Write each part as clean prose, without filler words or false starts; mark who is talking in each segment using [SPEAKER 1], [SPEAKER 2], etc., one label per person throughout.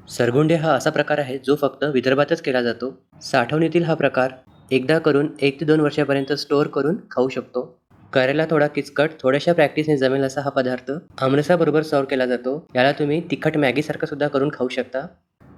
[SPEAKER 1] सरगुंडे हा असा प्रकार आहे जो फक्त विदर्भातच केला जातो. साठवणीतील हा प्रकार एकदा करून 1 ते 2 वर्षापर्यंत स्टोअर करून खाऊ शकतो. करायला थोडा किचकट, थोड्याशा प्रॅक्टिसने जमेल असा हा पदार्थ आमरसाबरोबर सर्व्ह केला जातो. याला तुम्ही तिखट मॅगीसारखं सुद्धा करून खाऊ शकता.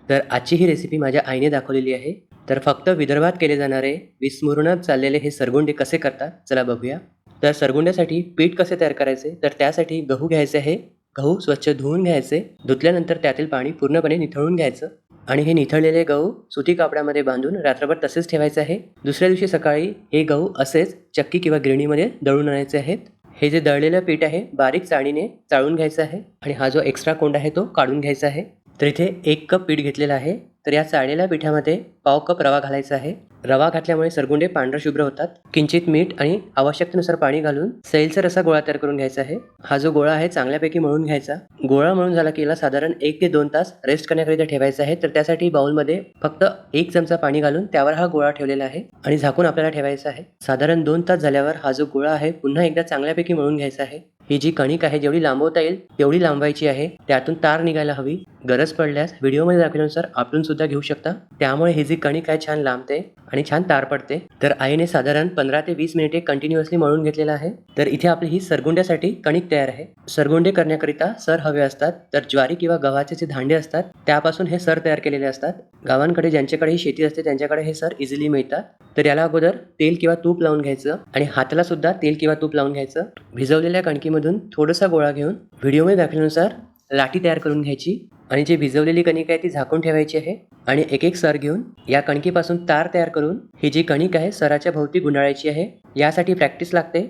[SPEAKER 1] तर आजची ही रेसिपी माझ्या आईने दाखवलेली आहे. तर फक्त विदर्भात केले जाणारे विस्मरणात चाललेले हे सरगुंडे कसे करतात चला बघूया. तर सरगुंड्यासाठी पीठ कसे तयार करायचे, तर त्यासाठी गहू घ्यायचे आहे. गहू स्वच्छ धुवून घ्यायचे. धुतल्यानंतर त्यातील पाणी पूर्णपणे निथळून घ्यायचं आणि हे निथळलेले गहू सुती कापडामध्ये बांधून रात्रभर तसेच ठेवायचे आहे. दुसऱ्या दिवशी सकाळी हे गहू असेच चक्की किंवा गिरणीमध्ये दळून आणायचे आहेत. हे जे दळलेलं पीठ आहे बारीक चाळणीने चाळून घ्यायचं आहे आणि हा जो एक्स्ट्रा कोंड आहे तो काढून घ्यायचा आहे. तर इथे 1 कप पीठ घेतलेलं आहे. तर या चाळलेल्या पिठामध्ये पाव कप रवा घालायचा आहे. रवा घातल्यामुळे सरगुंडे पांढरा शुभ्र होतात. किंचित मीठ आणि आवश्यकतेनुसार पाणी घालून सैलसर असा गोळा तयार करून घ्यायचा आहे. हा जो गोळा आहे चांगल्यापैकी मळून घ्यायचा. गोळा मळून झाला की याला साधारण 1 ते 2 तास रेस्ट करण्याकरिता ठेवायचा आहे. तर त्यासाठी बाउलमध्ये फक्त 1 चमचा पाणी घालून त्यावर हा गोळा ठेवलेला आहे आणि झाकून आपल्याला ठेवायचा आहे. साधारण 2 तास झाल्यावर हा जो गोळा आहे पुन्हा एकदा चांगल्यापैकी मळून घ्यायचा आहे. ही जी कणिक आहे जेवढी लांबवता येईल तेवढी लांबवायची आहे. त्यातून तार निघायला हवी. गरज पडल्यास व्हिडिओमध्ये दाखवल्यानुसार आपटून सुद्धा घेऊ शकता. त्यामुळे ही जी कणिक आहे छान लांबते आणि छान तार पडते. तर आईने साधारण 15 ते 20 मिनिटे कंटिन्युअसली मळून घेतलेला आहे. तर इथे आपली ही सरगुंड्यासाठी कणिक तयार आहे. सरगुंडे करण्याकरिता सर हवे असतात. तर ज्वारी किंवा गव्हाचे जे धांडे असतात त्यापासून हे सर तयार केलेले असतात. गावांकडे ज्यांच्याकडे ही शेती असते त्यांच्याकडे हे सर इझिली मिळतात. तर याला अगोदर तेल किंवा तूप लावून घ्यायचं आणि हाताला सुद्धा तेल किंवा तूप लावून घ्यायचं. भिजवलेल्या कणकीमधून थोडासा गोळा घेऊन व्हिडिओमध्ये दाखवल्यानुसार लाटी तयार करून घ्यायची आणि जी भिजवलेली कणिक आहे ती झाकून ठेवायची आहे आणि एक एक सर घेऊन या कणकीपासून तार तयार करून ही जी कणिक आहे सराच्या भोवती गुंडाळायची आहे. यासाठी प्रॅक्टिस लागते.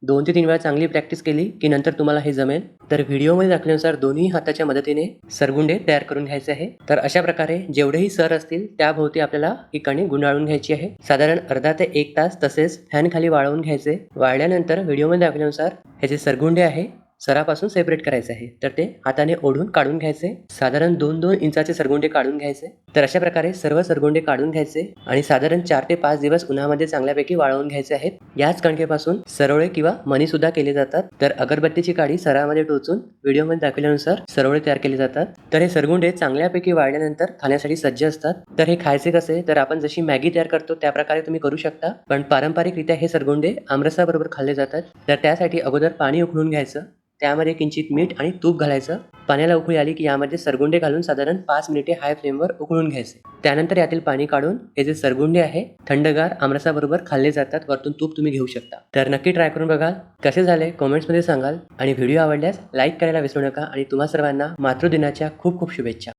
[SPEAKER 1] 2 ते 3 वेळा चांगली प्रॅक्टिस केली की नंतर तुम्हाला हे जमेल. तर व्हिडिओमध्ये दाखवल्यानुसार दोन्ही हाताच्या मदतीने सरगुंडे तयार करून घ्यायचे आहे. तर अशा प्रकारे जेवढेही सर असतील त्याभोवती आपल्याला ही कणिक गुंडाळून घ्यायची आहे. साधारण अर्धा ते 1 तास तसेच फॅन खाली वाळवून घ्यायचे. वाळल्यानंतर व्हिडिओमध्ये दाखवल्यानुसार हे जे सरगुंडे आहे सरापासून सेपरेट करायचे आहे. तर ते हाताने ओढून काढून घ्यायचे. साधारण 2-2 इंचाचे सरगुंडे काढून घ्यायचे. तर अशा प्रकारे सर्व सरगुंडे काढून घ्यायचे आणि साधारण 4 ते 5 दिवस उन्हामध्ये चांगल्यापैकी वाळवून घ्यायचे आहेत. याच कणकेपासून सरोळे किंवा मणी सुद्धा केले जातात. तर अगरबत्तीची काडी सरामध्ये टोचून व्हिडिओमध्ये दाखवल्यानुसार सरोळे तयार केले जातात. तर हे सरगुंडे चांगल्यापैकी वाळल्यानंतर खाण्यासाठी सज्ज असतात. तर हे खायचे कसे, तर आपण जशी मॅगी तयार करतो त्या प्रकारे तुम्ही करू शकता. पण पारंपरिकरित्या हे सरगुंडे आमरसाबरोबर खाल्ले जातात. तर त्यासाठी अगोदर पाणी उकळून घ्यायचं. त्यामध्ये किंचित मीठ आणि तूप घालायचं. पाण्याला उकळी आली की यामध्ये सरगुंडे घालून साधारण 5 मिनिटे हाय फ्लेमवर उकळून घ्यायचे. त्यानंतर यातील पाणी काढून हे जे सरगुंडे आहे थंडगार आमरसाबरोबर खाल्ले जातात. वरतून तूप तुम्ही घेऊ शकता. तर नक्की ट्राय करून बघा. कसे झाले कमेंट्समध्ये सांगाल आणि व्हिडिओ आवडल्यास लाईक करायला विसरू नका आणि तुम्हा सर्वांना मातृदिनाच्या खूप खूप शुभेच्छा.